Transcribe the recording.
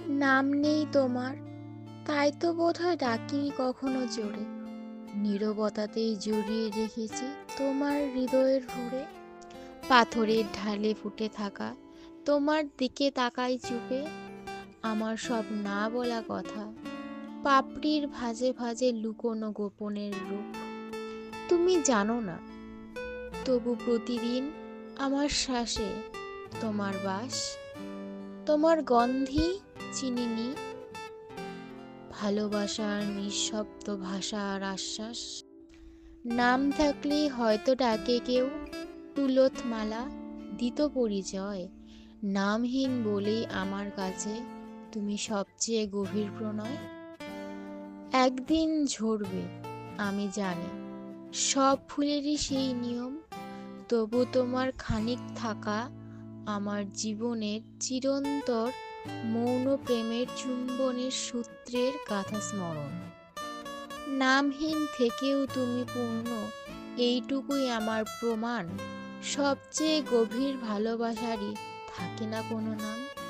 নাম নেই তোমার, তাই তো বোধহয় ডাকিনি কখনো জোরে। নীরবতাতেই জড়িয়ে রেখেছি তোমার হৃদয়ের ভরে। পাথরের ঢালে ফুটে থাকা তোমার দিকে তাকাই চুপে। আমার সব না বলা কথা, পাপড়ির ভাঁজে ভাঁজে লুকোনো গোপনের রূপ। তুমি জানো না, তবু প্রতিদিন আমার শ্বাসে তোমার বাস। তোমার গন্ধই চিনিনি, ভালোবাসার নিঃশব্দ ভাষা আর আশ্বাস। নাম থাকলেই হয়তো ডাকে কেউ, তুলথ মালা দিত পরিচয়। নামহীন বলেই আমার কাছে তুমি সবচেয়ে গভীর প্রণয়। একদিন ঝরবে আমি জানি, সব ফুলেরই সেই নিয়ম। তবু তোমার খানিক থাকা আমার জীবনের চিরন্তর মৌন প্রেমের চুম্বনের সূত্রের গাথা স্মরণ। নামহীন থেকেও তুমি পূর্ণ, এইটুকুই আমার প্রমাণ। সবচেয়ে গভীর ভালোবাসারই থাকে না কোনো নাম।